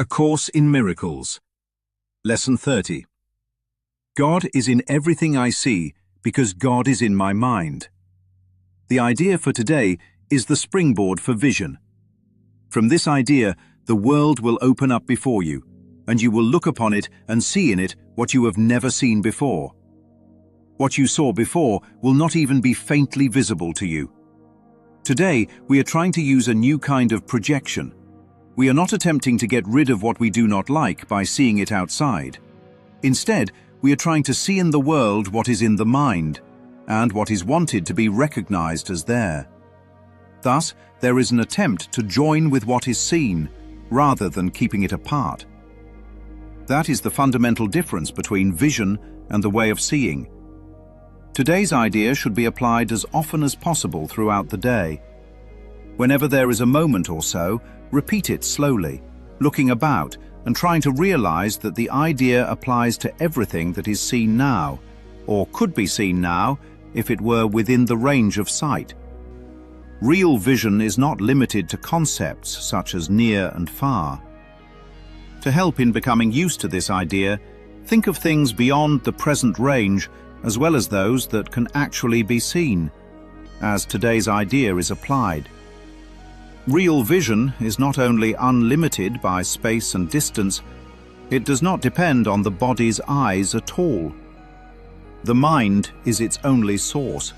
A Course in Miracles. Lesson 30. God is in everything I see because God is in my mind. The idea for today is the springboard for vision. From this idea, the world will open up before you, and you will look upon it and see in it what you have never seen before. What you saw before will not even be faintly visible to you. Today, we are trying to use a new kind of projection. We are not attempting to get rid of what we do not like by seeing it outside. Instead, we are trying to see in the world what is in the mind, and what is wanted to be recognized as there. Thus, there is an attempt to join with what is seen, rather than keeping it apart. That is the fundamental difference between vision and the way of seeing. Today's idea should be applied as often as possible throughout the day. Whenever there is a moment or so, repeat it slowly, looking about and trying to realize that the idea applies to everything that is seen now, or could be seen now if it were within the range of sight. Real vision is not limited to concepts such as near and far. To help in becoming used to this idea, think of things beyond the present range as well as those that can actually be seen, as today's idea is applied. Real vision is not only unlimited by space and distance, it does not depend on the body's eyes at all. The mind is its only source.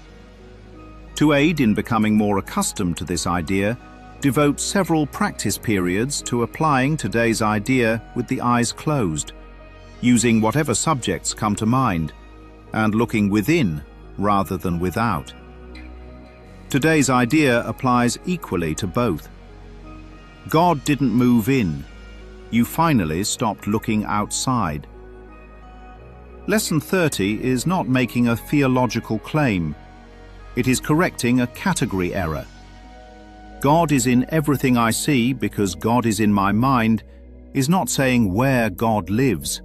To aid in becoming more accustomed to this idea, devote several practice periods to applying today's idea with the eyes closed, using whatever subjects come to mind, and looking within rather than without. Today's idea applies equally to both. God didn't move in. You finally stopped looking outside. Lesson 30 is not making a theological claim. It is correcting a category error. God is in everything I see because God is in my mind is not saying where God lives.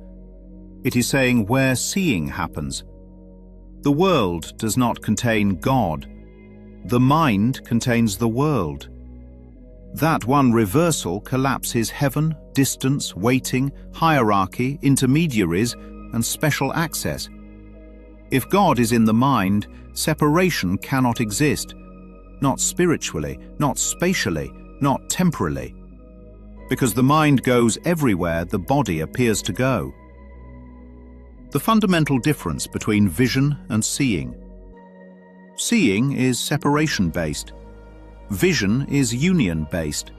It is saying where seeing happens. The world does not contain God. The mind contains the world. That one reversal collapses heaven, distance, waiting, hierarchy, intermediaries, and special access. If God is in the mind, separation cannot exist, not spiritually, not spatially, not temporally. Because the mind goes everywhere the body appears to go. The fundamental difference between vision and seeing. Seeing is separation-based. Vision is union-based.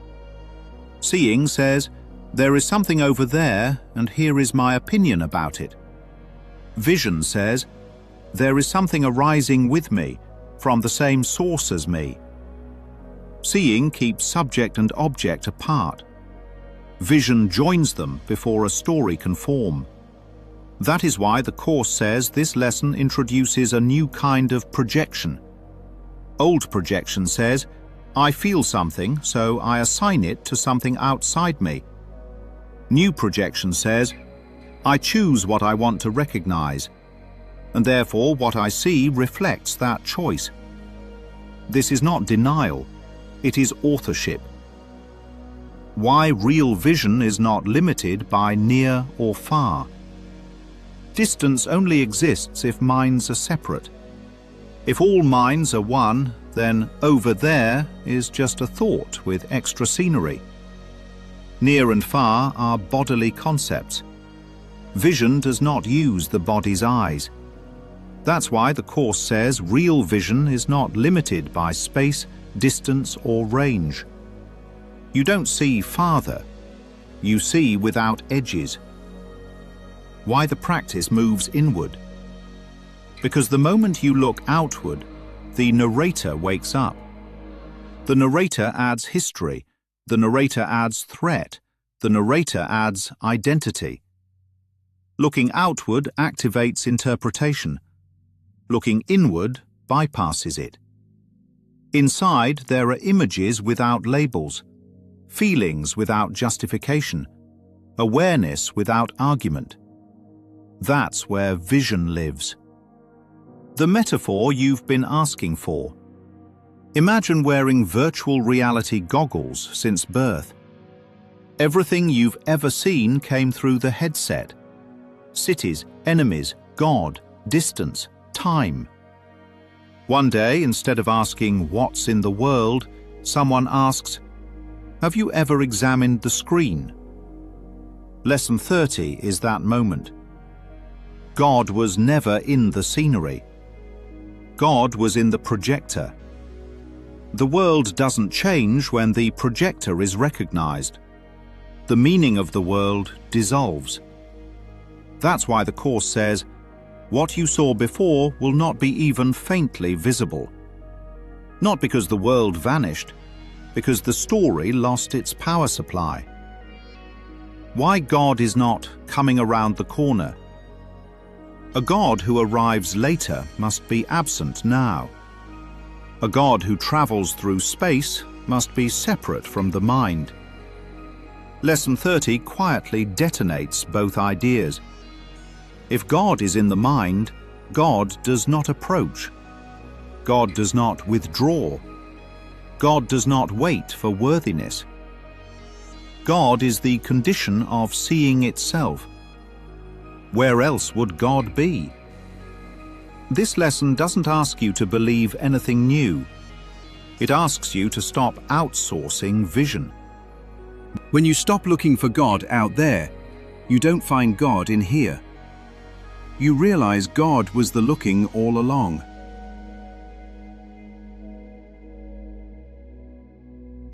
Seeing says, there is something over there and here is my opinion about it. Vision says, there is something arising with me, from the same source as me. Seeing keeps subject and object apart. Vision joins them before a story can form. That is why the Course says this lesson introduces a new kind of projection. Old projection says, I feel something, so I assign it to something outside me. New projection says, I choose what I want to recognize, and therefore what I see reflects that choice. This is not denial, it is authorship. Why real vision is not limited by near or far. Distance only exists if minds are separate. If all minds are one, then over there is just a thought with extra scenery. Near and far are bodily concepts. Vision does not use the body's eyes. That's why the Course says real vision is not limited by space, distance, or range. You don't see farther. You see without edges. Why the practice moves inward? Because the moment you look outward, the narrator wakes up. The narrator adds history. The narrator adds threat. The narrator adds identity. Looking outward activates interpretation. Looking inward bypasses it. Inside there are images without labels, feelings without justification, awareness without argument. That's where vision lives. The metaphor you've been asking for. Imagine wearing virtual reality goggles since birth. Everything you've ever seen came through the headset. Cities, enemies, God, distance, time. One day, instead of asking what's in the world, someone asks, have you ever examined the screen? Lesson 30 is that moment. God was never in the scenery. God was in the projector. The world doesn't change when the projector is recognized. The meaning of the world dissolves. That's why the Course says, what you saw before will not be even faintly visible. Not because the world vanished, because the story lost its power supply. Why God is not coming around the corner. A God who arrives later must be absent now. A God who travels through space must be separate from the mind. Lesson 30 quietly detonates both ideas. If God is in the mind, God does not approach. God does not withdraw. God does not wait for worthiness. God is the condition of seeing itself. Where else would God be? This lesson doesn't ask you to believe anything new. It asks you to stop outsourcing vision. When you stop looking for God out there, you don't find God in here. You realize God was the looking all along.